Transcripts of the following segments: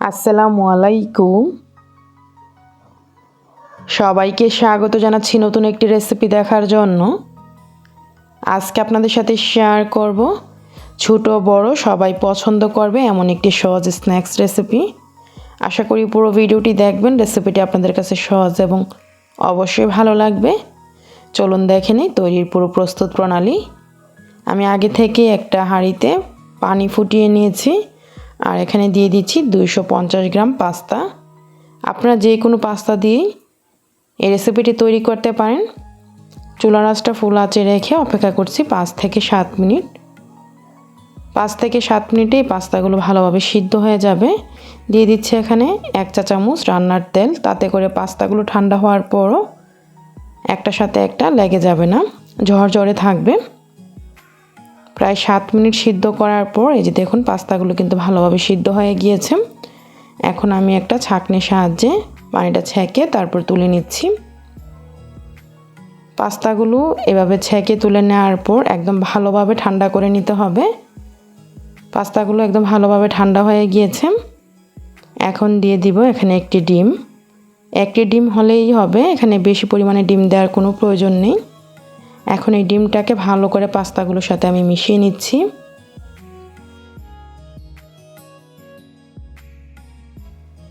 আসসালামু আলাইকুম। সবাইকে স্বাগত জানাচ্ছি নতুন একটি রেসিপি দেখার জন্য। আজকে আপনাদের সাথে শেয়ার করব ছোট বড় সবাই পছন্দ করবে এমন একটি সহজ স্ন্যাক্স রেসিপি। আশা করি পুরো ভিডিওটি দেখবেন, রেসিপিটি আপনাদের কাছে সহজ এবং অবশ্যই ভালো লাগবে। চলুন দেখে নিই তৈরির পুরো প্রস্তুত প্রণালী। আমি আগে থেকে একটা হাঁড়িতে পানি ফুটিয়ে নিয়েছি আর এখানে দিয়ে দিচ্ছি 250 গ্রাম পাস্তা। আপনারা যে কোনো পাস্তা দিয়েই এই রেসিপিটি তৈরি করতে পারেন। চুলার আঁচটা ফুল আঁচে রেখে অপেক্ষা করছি 5 থেকে 7 মিনিট। 5 থেকে 7 মিনিটেই পাস্তাগুলো ভালোভাবে সিদ্ধ হয়ে যাবে। দিয়ে দিচ্ছি এখানে 1 চা চামচ রান্নার তেল, তাতে করে পাস্তাগুলো ঠান্ডা হওয়ার পরও একটার সাথে একটা লেগে যাবে না, ঝরঝরে থাকবে। প্রায় 7 মিনিট সিদ্ধ করার পর এই যে দেখুন পাস্তাগুলো কিন্তু ভালোভাবে সিদ্ধ হয়ে গিয়েছে। এখন আমি একটা ছাঁকনির সাহায্যে পানিটা ছেঁকে তারপর তুলে নিচ্ছি। পাস্তাগুলো এভাবে ছেঁকে তুলে নেওয়ার পর একদম ভালোভাবে ঠান্ডা করে নিতে হবে। পাস্তাগুলো একদম ভালোভাবে ঠান্ডা হয়ে গিয়েছে। এখন দিয়ে দিব এখানে একটি ডিম। একটি ডিম হলেই হবে, এখানে বেশি পরিমাণে ডিম দেওয়ার কোনো প্রয়োজন নেই। এখন এই ডিমটাকে ভালো করে পাস্তাগুলোর সাথে আমি মিশিয়ে নিচ্ছি।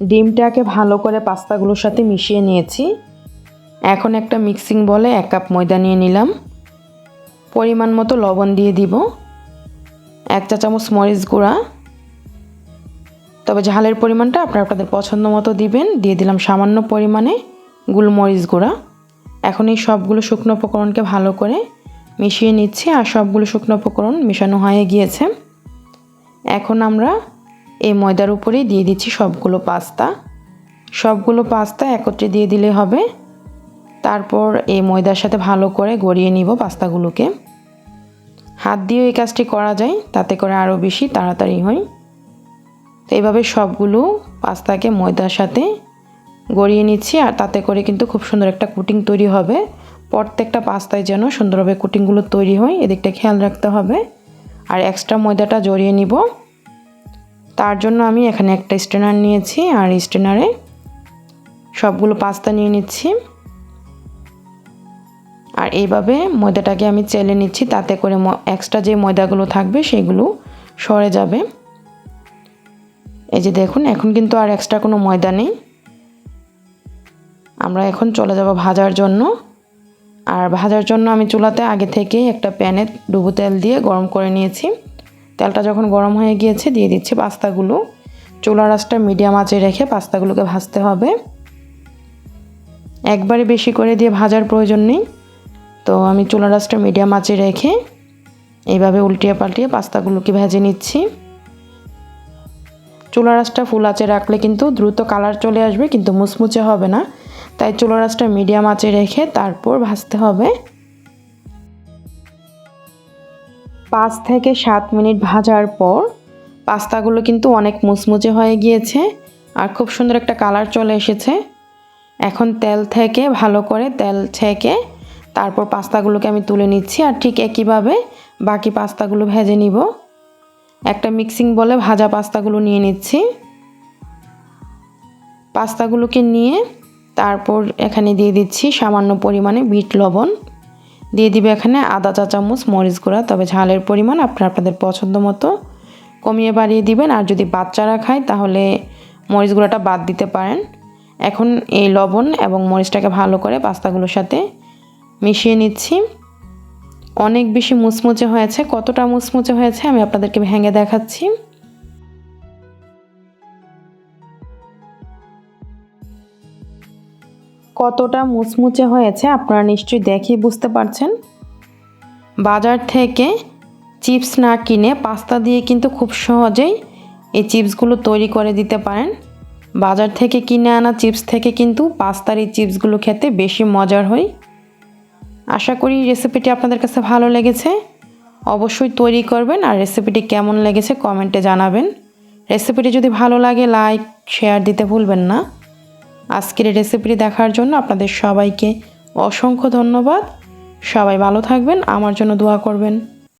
ডিমটাকে ভালো করে পাস্তাগুলোর সাথে মিশিয়ে নিয়েছি। এখন একটা মিক্সিং বলে 1 কাপ ময়দা নিয়ে নিলাম। পরিমাণ মতো লবণ দিয়ে দিব, 1 চা চামচ মরিচ গুঁড়া, তবে ঝালের পরিমাণটা আপনাদের পছন্দ মতো দিবেন। দিয়ে দিলাম সামান্য পরিমাণে গোলমরিচ গুঁড়া। এখন এই সবগুলো শুকনো উপকরণকে ভালো করে মিশিয়ে নিচ্ছি আর সবগুলো শুকনো উপকরণ মেশানো হয়ে গিয়েছে। এখন আমরা এই ময়দার উপরেই দিয়ে দিচ্ছি সবগুলো পাস্তা একত্রে দিয়ে দিলে হবে। তারপর এই ময়দার সাথে ভালো করে গড়িয়ে নিব পাস্তাগুলোকে। হাত দিয়েও এই কাজটি করা যায়, তাতে করে আরও বেশি তাড়াতাড়ি হয়। তো এইভাবে সবগুলো পাস্তাকে ময়দার সাথে গড়িয়ে নিচ্ছি আর তাতে করে কিন্তু খুব সুন্দর একটা কোটিং তৈরি হবে। প্রত্যেকটা পাস্তায় যেন সুন্দরভাবে কোটিংগুলো তৈরি হয়, এদিকটা খেয়াল রাখতে হবে। আর এক্সট্রা ময়দাটা জড়িয়ে নিব। তার জন্য আমি এখানে একটা স্ট্রেনার নিয়েছি আর স্ট্রেনারে সবগুলো পাস্তা নিয়ে নিচ্ছি। আর এইভাবে ময়দাটাকে আমি চেলে নিচ্ছি, তাতে করে এক্সট্রা যে ময়দাগুলো থাকবে সেগুলো সরে যাবে। এই যে দেখুন এখন কিন্তু আর এক্সট্রা কোনো ময়দা নেই। আমরা এখন চলে যাব ভাজার জন্য। আর ভাজার জন্য আমি চুলাতে আগে থেকেই একটা প্যানে ডুবো তেল দিয়ে গরম করে নিয়েছি। তেলটা যখন গরম হয়ে গিয়েছে দিয়ে দিচ্ছি পাস্তাগুলো। চুলার আঁচটা মিডিয়াম আঁচে রেখে পাস্তাগুলোকে ভাজতে হবে। একবারে বেশি করে দিয়ে ভাজার প্রয়োজন নেই। তো আমি চুলার আঁচটা মিডিয়াম আঁচে রেখে এইভাবে উল্টিয়ে পাল্টিয়ে পাস্তাগুলোকে ভেজে নিচ্ছি। চুলার আঁচটা ফুল আঁচে রাখলে কিন্তু দ্রুত কালার চলে আসবে, কিন্তু মুচমুচে হবে না। তাই চুলার আঁচটা মিডিয়াম আঁচে রেখে তারপর ভাজতে হবে। 5 থেকে 7 মিনিট ভাজার পর পাস্তাগুলো কিন্তু অনেক মুচমুচে হয়ে গিয়েছে আর খুব সুন্দর একটা কালার চলে এসেছে। এখন তেল থেকে ভালো করে তেল ছেঁকে তারপর পাস্তাগুলোকে আমি তুলে নিচ্ছি আর ঠিক একইভাবে বাকি পাস্তাগুলো ভেজে নিব। একটা মিক্সিং বলে ভাজা পাস্তাগুলো নিয়ে নিচ্ছি। পাস্তাগুলোকে নিয়ে তারপর এখানে দিয়ে দিচ্ছি সামান্য পরিমাণে বিট লবণ। দিয়ে দিবে এখানে আধা চা চামচ মরিচ গুঁড়া, তবে ঝালের পরিমাণ আপনাদের পছন্দ মতো কমিয়ে বাড়িয়ে দিবেন। আর যদি বাচ্চারা খায় তাহলে মরিচ গুঁড়াটা বাদ দিতে পারেন। এখন এই লবণ এবং মরিচটাকে ভালো করে পাস্তাগুলোর সাথে মিশিয়ে নিচ্ছি। অনেক বেশি মুচমুচে হয়েছে। কতটা মুচমুচে হয়েছে আমি আপনাদেরকে ভেঙে দেখাচ্ছি। কতটা মুচমুচে হয়েছে আপনারা নিশ্চয়ই দেখেই বুঝতে পারছেন। বাজার থেকে চিপস না কিনে পাস্তা দিয়ে কিন্তু খুব সহজেই এই চিপসগুলো তৈরি করে দিতে পারেন। বাজার থেকে কিনে আনা চিপস থেকে কিন্তু পাস্তার এই চিপসগুলো খেতে বেশি মজার হয়। আশা করি রেসিপিটি আপনাদের কাছে ভালো লেগেছে। অবশ্যই তৈরি করবেন আর রেসিপিটি কেমন লেগেছে কমেন্টে জানাবেন। রেসিপিটি যদি ভালো লাগে লাইক শেয়ার দিতে ভুলবেন না। আজকের এই রেসিপিটি দেখার জন্য আপনাদের সবাইকে অসংখ্য ধন্যবাদ। সবাই ভালো থাকবেন, আমার জন্য দোয়া করবেন।